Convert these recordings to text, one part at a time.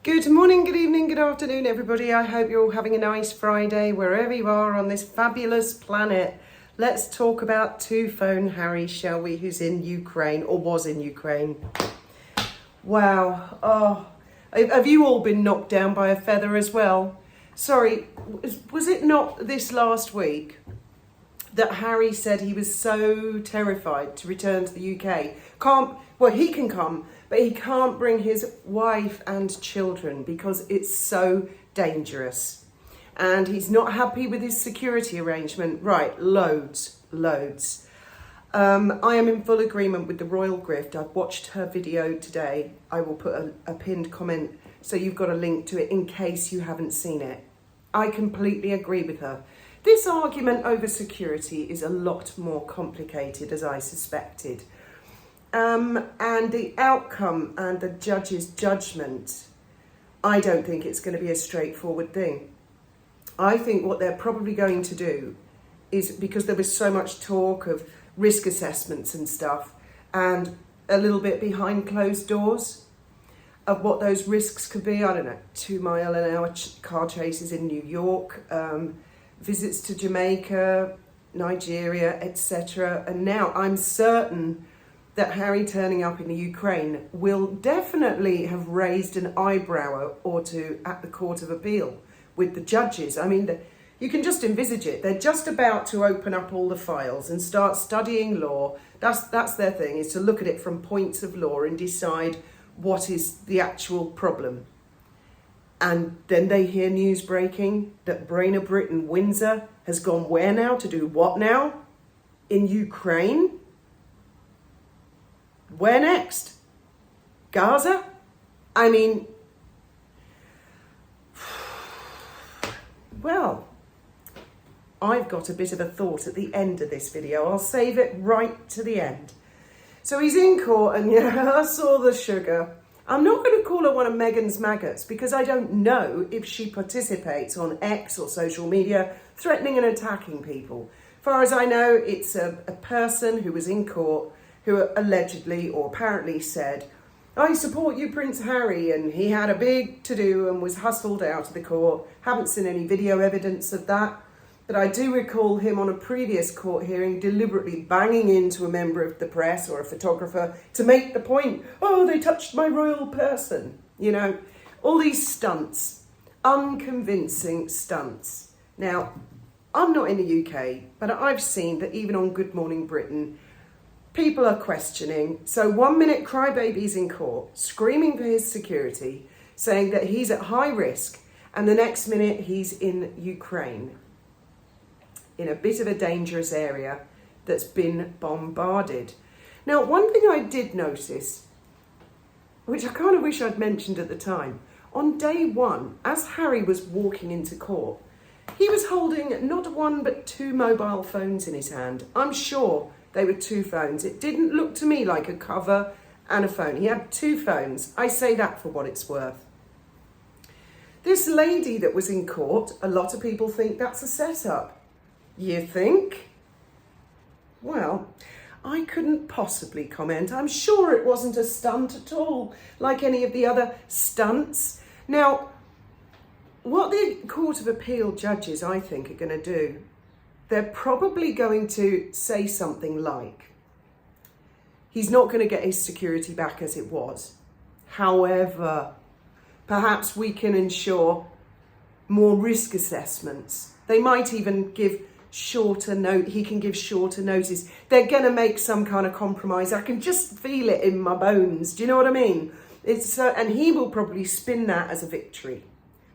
Good morning, good evening, good afternoon, everybody. I hope you're all having a nice Friday wherever you are on this fabulous planet. Let's talk about Two-Phone Harry, shall we, who's in Ukraine, or was in Ukraine. Wow. Oh, have you all been knocked down by a feather as well? Sorry, was it not this last week that Harry said he was so terrified to return to the UK? He can come, but he can't bring his wife and children because it's so dangerous. And he's not happy with his security arrangement. Right, loads. I am in full agreement with the Royal Grift. I've watched her video today. I will put a pinned comment so you've got a link to it in case you haven't seen it. I completely agree with her. This argument over security is a lot more complicated, as I suspected. And the outcome and the judge's judgment, I don't think it's going to be a straightforward thing. I think what they're probably going to do is, because there was so much talk of risk assessments and stuff, and a little bit behind closed doors of what those risks could be, I don't know, 2 mile an hour car chases in New York, visits to Jamaica, Nigeria, etc. And now I'm certain that Harry turning up in the Ukraine will definitely have raised an eyebrow or two at the Court of Appeal with the judges. I mean, you can just envisage it. They're just about to open up all the files and start studying law. That's their thing, is to look at it from points of law and decide what is the actual problem. And then they hear news breaking that Brain of Britain, Windsor, has gone where now? To do what now? In Ukraine? Where next? Gaza? I mean, well, I've got a bit of a thought at the end of this video. I'll save it right to the end. So he's in court, and yeah, I saw the sugar. I'm not going to call her one of Meghan's maggots because I don't know if she participates on X or social media threatening and attacking people. As far as I know, it's a person who was in court who allegedly or apparently said, "I support you, Prince Harry," and he had a big to-do and was hustled out of the court. Haven't seen any video evidence of that, but I do recall him on a previous court hearing deliberately banging into a member of the press or a photographer to make the point, "Oh, they touched my royal person." You know, all these stunts, unconvincing stunts. Now, I'm not in the UK, but I've seen that even on Good Morning Britain, people are questioning. So 1 minute crybaby's in court, screaming for his security, saying that he's at high risk, and the next minute he's in Ukraine, in a bit of a dangerous area that's been bombarded. Now, one thing I did notice, which I kind of wish I'd mentioned at the time, on day one, as Harry was walking into court, he was holding not one but 2 mobile phones in his hand. I'm sure they were 2 phones. It didn't look to me like a cover and a phone. He had 2 phones. I say that for what it's worth. This lady that was in court, a lot of people think that's a setup. You think? Well, I couldn't possibly comment. I'm sure it wasn't a stunt at all, like any of the other stunts. Now, what the Court of Appeal judges, I think, are going to do, they're probably going to say something like, he's not going to get his security back as it was. However, perhaps we can ensure more risk assessments. They might even give he can give shorter notice. They're going to make some kind of compromise. I can just feel it in my bones. Do you know what I mean? And he will probably spin that as a victory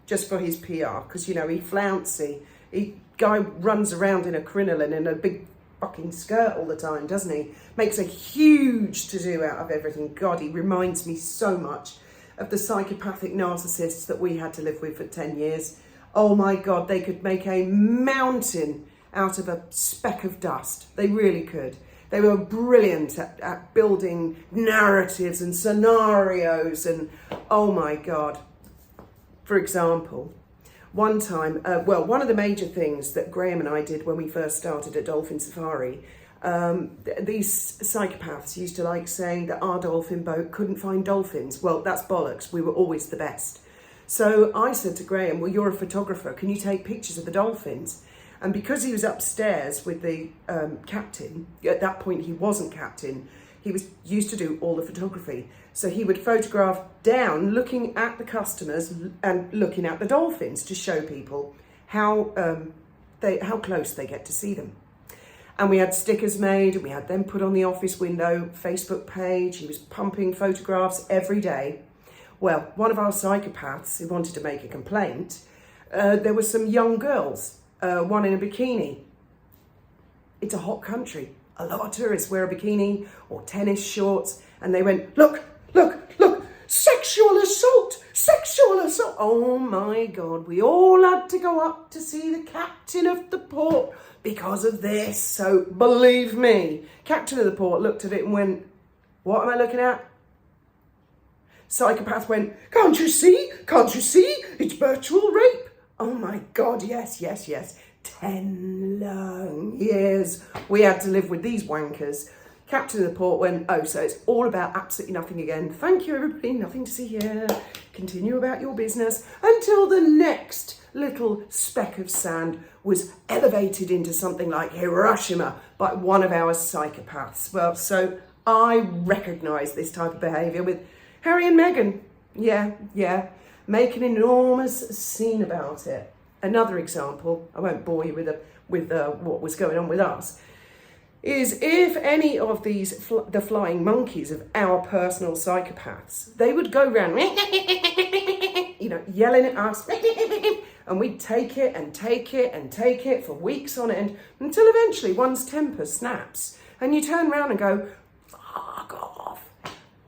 just for his PR, because, you know, he flouncy. Guy runs around in a crinoline in a big fucking skirt all the time, doesn't he? Makes a huge to-do out of everything. God, he reminds me so much of the psychopathic narcissists that we had to live with for 10 years. Oh my God, they could make a mountain out of a speck of dust. They really could. They were brilliant at building narratives and scenarios, and oh my God. For example, one time, one of the major things that Graham and I did when we first started at Dolphin Safari, these psychopaths used to like saying that our dolphin boat couldn't find dolphins. Well, that's bollocks. We were always the best. So I said to Graham, well, you're a photographer, can you take pictures of the dolphins? And because he was upstairs with the captain, at that point he wasn't captain, he was used to do all the photography. So he would photograph down, looking at the customers and looking at the dolphins to show people how close they get to see them. And we had stickers made and we had them put on the office window, Facebook page. He was pumping photographs every day. Well, one of our psychopaths who wanted to make a complaint, there were some young girls, one in a bikini. It's a hot country. A lot of tourists wear a bikini or tennis shorts, and they went, look, sexual assault. Oh my God, we all had to go up to see the captain of the port because of this. So believe me, captain of the port looked at it and went, what am I looking at? Psychopath went, can't you see? It's virtual rape. Oh my God, yes. 10 long years we had to live with these wankers. Captain of the port went, oh, so it's all about absolutely nothing again. Thank you, everybody. Nothing to see here. Continue about your business until the next little speck of sand was elevated into something like Hiroshima by one of our psychopaths. Well, so I recognise this type of behaviour with Harry and Meghan. Yeah. Make an enormous scene about it. Another example, I won't bore you with what was going on with us, is if any of these, the flying monkeys of our personal psychopaths, they would go around, yelling at us, and we'd take it for weeks on end, until eventually one's temper snaps, and you turn around and go, fuck off.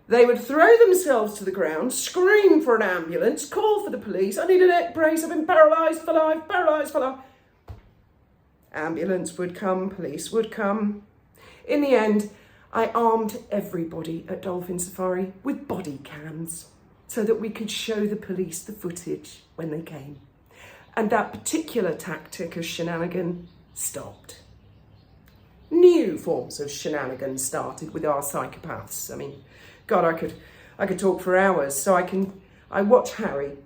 They would throw themselves to the ground, scream for an ambulance, call for the police, I need a neck brace, I've been paralysed for life. Ambulance would come, police would come. In the end, I armed everybody at Dolphin Safari with body cams so that we could show the police the footage when they came. And that particular tactic of shenanigan stopped. New forms of shenanigans started with our psychopaths. I mean, God, I could talk for hours. So I watch Harry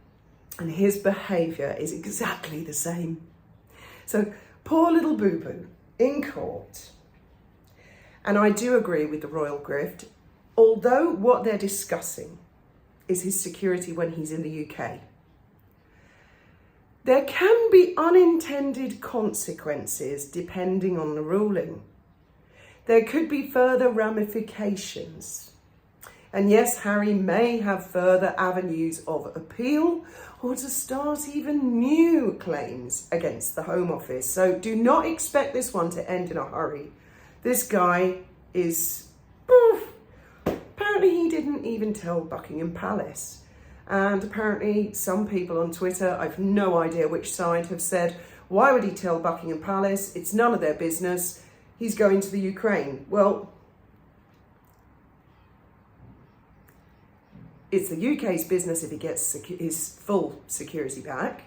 and his behaviour is exactly the same. So poor little boo-boo in court. And I do agree with the royal grift, although what they're discussing is his security when he's in the UK. There can be unintended consequences depending on the ruling. There could be further ramifications. And yes, Harry may have further avenues of appeal or to start even new claims against the Home Office. So do not expect this one to end in a hurry. This guy is, apparently he didn't even tell Buckingham Palace. And apparently some people on Twitter, I've no idea which side, have said, why would he tell Buckingham Palace? It's none of their business. He's going to the Ukraine. Well, it's the UK's business if he gets his full security back,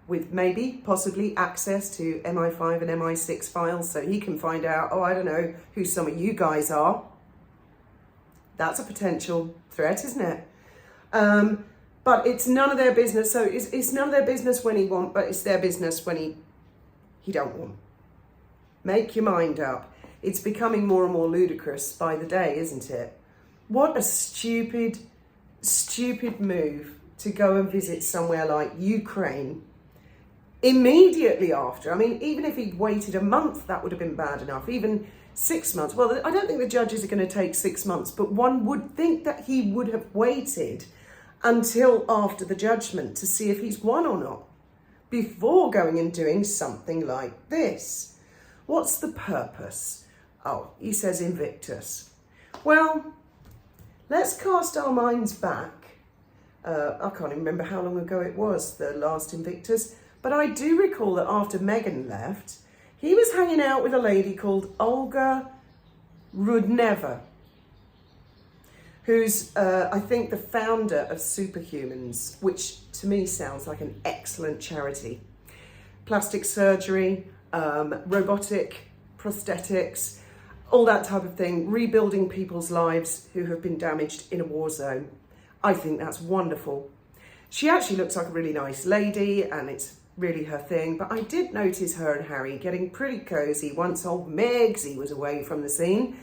with maybe, possibly access to MI5 and MI6 files so he can find out, I don't know who some of you guys are. That's a potential threat, isn't it? But it's none of their business. So it's none of their business when he want, but it's their business when he don't want. Make your mind up. It's becoming more and more ludicrous by the day, isn't it? What a stupid move to go and visit somewhere like Ukraine immediately after. I mean, even if he'd waited a month, that would have been bad enough. Even 6 months. Well, I don't think the judges are going to take 6 months, but one would think that he would have waited until after the judgment to see if he's won or not before going and doing something like this. What's the purpose? Oh, he says Invictus. Well, let's cast our minds back. I can't even remember how long ago it was, the last Invictus, but I do recall that after Meghan left, he was hanging out with a lady called Olga Rudneva, who's, I think, the founder of Superhumans, which to me sounds like an excellent charity. Plastic surgery, robotic prosthetics, all that type of thing, rebuilding people's lives who have been damaged in a war zone. I think that's wonderful. She actually looks like a really nice lady and it's really her thing, but I did notice her and Harry getting pretty cosy once old Megsy was away from the scene.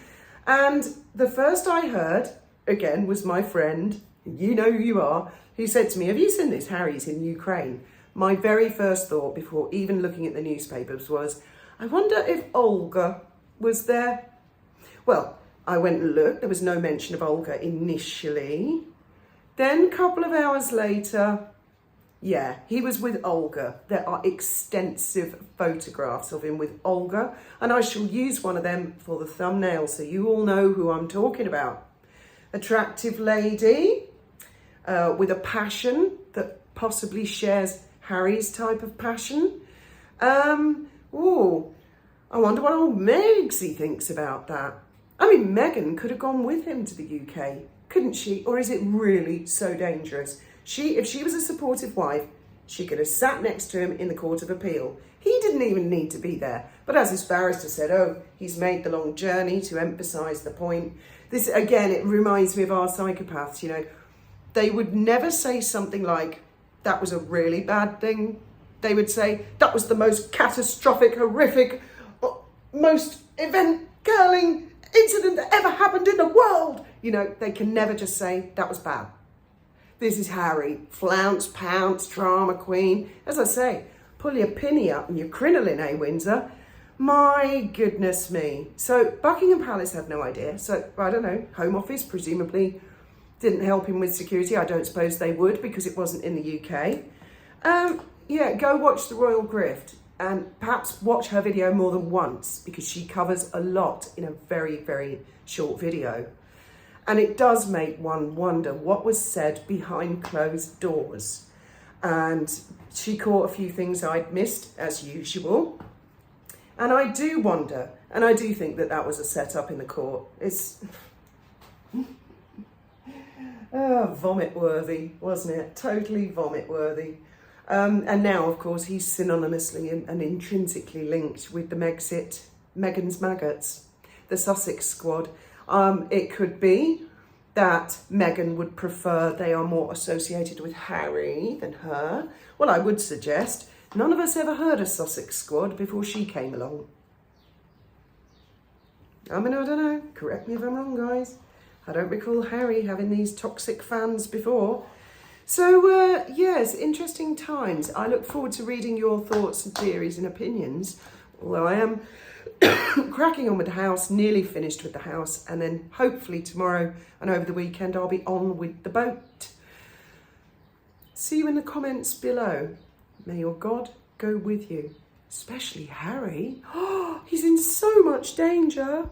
And the first I heard, again, was my friend, you know who you are, who said to me, have you seen this? Harry's in Ukraine. My very first thought before even looking at the newspapers was, I wonder if Olga was there. Well, I went and looked, there was no mention of Olga initially. Then a couple of hours later, yeah, he was with Olga. There are extensive photographs of him with Olga, and I shall use one of them for the thumbnail so you all know who I'm talking about. Attractive lady with a passion that possibly shares Harry's type of passion. Oh, I wonder what old Megsy thinks about that. I mean, Meghan could have gone with him to the UK, couldn't she? Or is it really so dangerous? If she was a supportive wife, she could have sat next to him in the Court of Appeal. He didn't even need to be there. But as his barrister said, oh, he's made the long journey to emphasise the point. This, again, it reminds me of our psychopaths, you know. They would never say something like, that was a really bad thing. They would say, that was the most catastrophic, horrific, most event-curling incident that ever happened in the world. You know, they can never just say, that was bad. This is Harry, flounce, pounce, drama queen. As I say, pull your pinny up and your crinoline, eh, Windsor? My goodness me. So Buckingham Palace had no idea. So, I don't know, Home Office presumably didn't help him with security. I don't suppose they would because it wasn't in the UK. Yeah, go watch The Royal Grift and perhaps watch her video more than once because she covers a lot in a very, very short video. And it does make one wonder what was said behind closed doors. And she caught a few things I'd missed, as usual. And I do wonder, and I do think that that was a setup in the court. It's vomit-worthy, wasn't it? Totally vomit-worthy. And now, of course, he's synonymously and intrinsically linked with the Meghan's maggots, the Sussex squad. It could be that Meghan would prefer they are more associated with Harry than her. Well, I would suggest none of us ever heard of Sussex squad before she came along. I mean, I don't know. Correct me if I'm wrong, guys. I don't recall Harry having these toxic fans before. So, yes, interesting times. I look forward to reading your thoughts and theories and opinions, although I am cracking on with the house, nearly finished with the house, and then hopefully tomorrow and over the weekend I'll be on with the boat. See you in the comments below. May your God go with you, especially Harry. Oh, he's in so much danger.